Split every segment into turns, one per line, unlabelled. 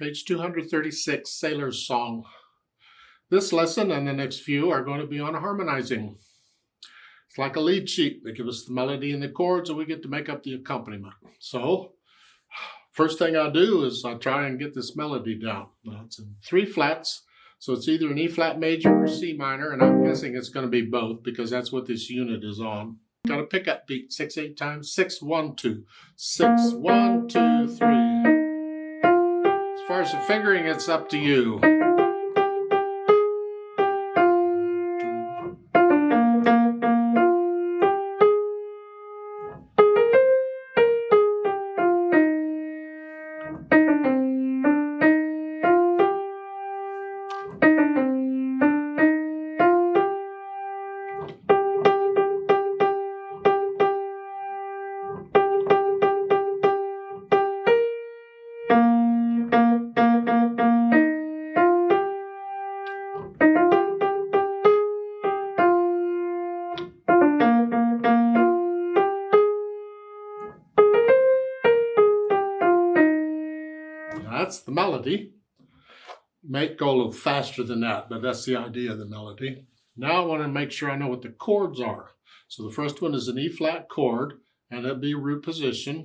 Page 236, Sailor's Song. This lesson and the next few are going to be on harmonizing. It's like a lead sheet. They give us the melody and the chords, and we get to make up the accompaniment. So, first thing I do is I try and get this melody down. Now, it's in 3 flats, so it's either an E flat major or C minor, and I'm guessing it's going to be both because that's what this unit is on. Got a pickup beat, 6/8 times, 6 1 2, 6 1 2 3. As far as the fingering, it's up to you. That's the melody. Might go a little faster than that, but that's the idea of the melody. Now I want to make sure I know what the chords are. So the first one is an E flat chord, and it'll be root position.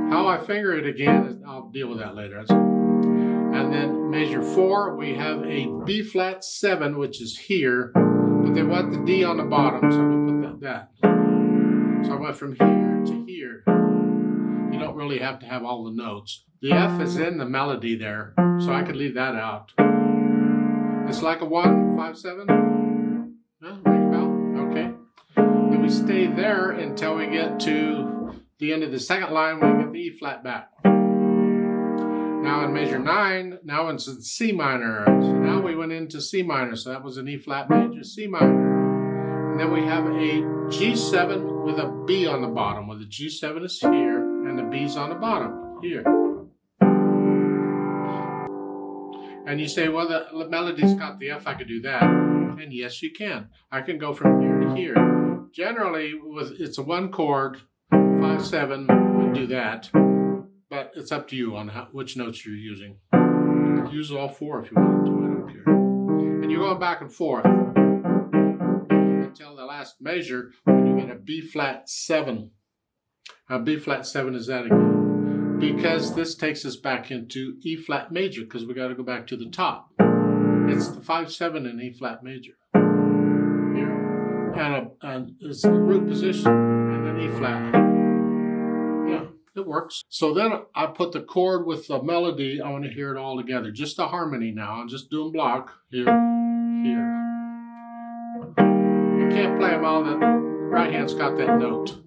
How I finger it again, I'll deal with that later. And then measure 4, we have a B flat 7, which is here, but they want the D on the bottom, so we'll put that. So I went from here to here. You don't really have to have all the notes. The F is in the melody there, so I could leave that out. It's like a 1, 5, 7. No, ring a bell? Okay. Then we stay there until we get to the end of the second line when we get the E flat back. Now in measure 9, now it's in C minor. So now we went into C minor, so that was an E flat major, C minor. And then we have a G7 with a B on the bottom, where the G7 is here and the B's on the bottom, here. And you say, well, the melody's got the F, I could do that. And yes, you can. I can go from here to here. Generally, it's a 1 chord, 5, 7, and do that. But it's up to you on which notes you're using. Use all 4 if you want to, I don't care. And you're going back and forth until the last measure when you get a B flat 7. Now, B flat 7 is that again? Because this takes us back into E flat major, because we got to go back to the top. It's the 5, 7 in E flat major. Here. And it's the root position and then E flat. Yeah, it works. So then I put the chord with the melody. I want to hear it all together. Just the harmony now. I'm just doing block. Here, here. You can't play them all. The right hand's got that note.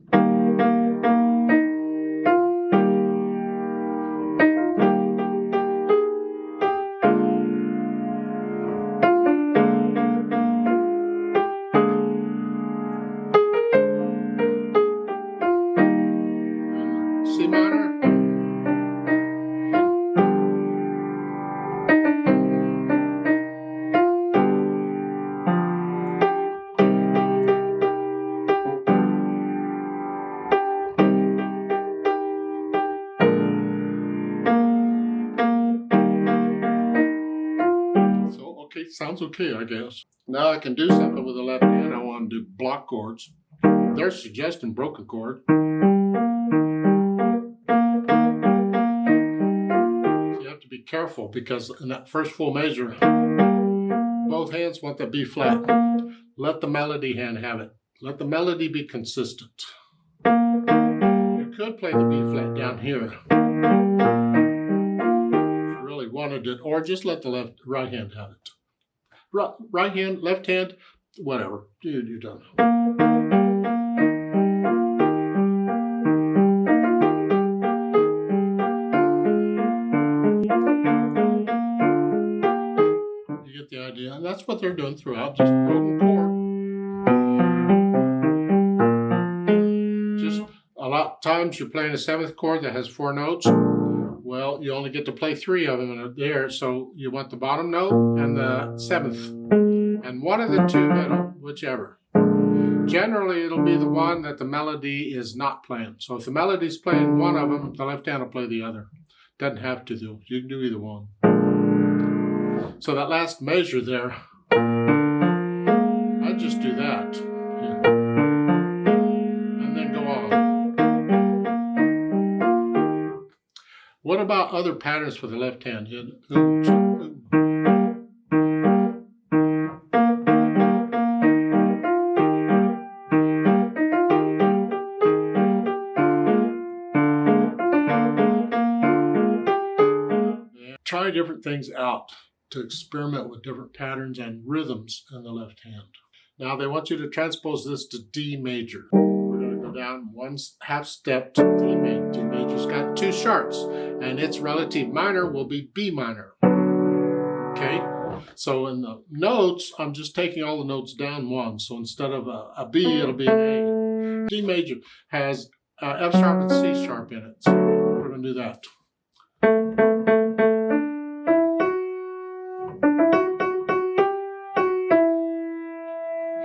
C minor. So, okay, sounds okay, I guess. Now I can do something with the left hand. I want to do block chords. They're suggesting broken chord. Be careful because in that first full measure, both hands want the B flat. Let the melody hand have it. Let the melody be consistent. You could play the B flat down here if you really wanted it, or just let the right hand have it. Right hand, left hand, whatever. You're done. The idea, and that's what they're doing throughout, just broken chord. Just a lot of times you're playing a 7th chord that has 4 notes. Well, you only get to play 3 of them there, so you want the bottom note and the 7th, and one of the 2 middle, whichever. Generally, it'll be the one that the melody is not playing. So if the melody's playing one of them, the left hand will play the other. Doesn't have to though. You can do either one. So that last measure there, I just do that. Here. And then go on. What about other patterns for the left hand? Try different things out to experiment with different patterns and rhythms in the left hand. Now they want you to transpose this to D major. We're going to go down one half step to D major. D major's got two sharps, and its relative minor will be B minor. Okay, so in the notes, I'm just taking all the notes down one. So instead of a B, it'll be an A. D major has F sharp and C sharp in it. So we're going to do that.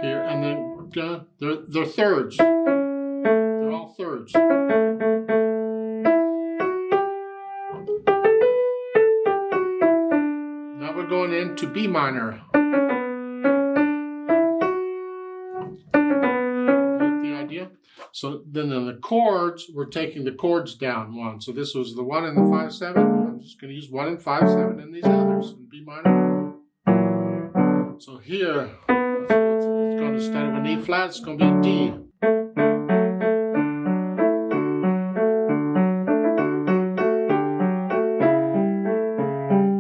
Here, and then they're thirds. They're all thirds. Now we're going into B minor. Get the idea? So then in the chords, we're taking the chords down one. So this was the 1 and the 5/7. I'm just going to use 1 and 5/7 in these others in B minor. So here, instead of an E flat, it's going to be a D.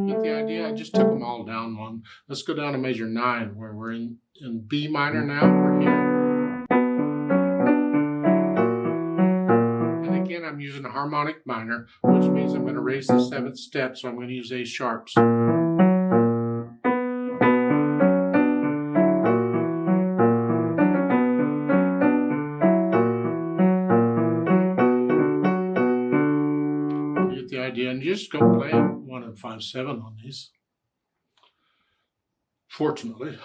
Get the idea? I just took them all down one. Let's go down to measure 9, where we're in B minor now. We're here. And again, I'm using a harmonic minor, which means I'm going to raise the 7th step, so I'm going to use A sharps. The idea, and you just go play 1 and 5/7 on these. Fortunately.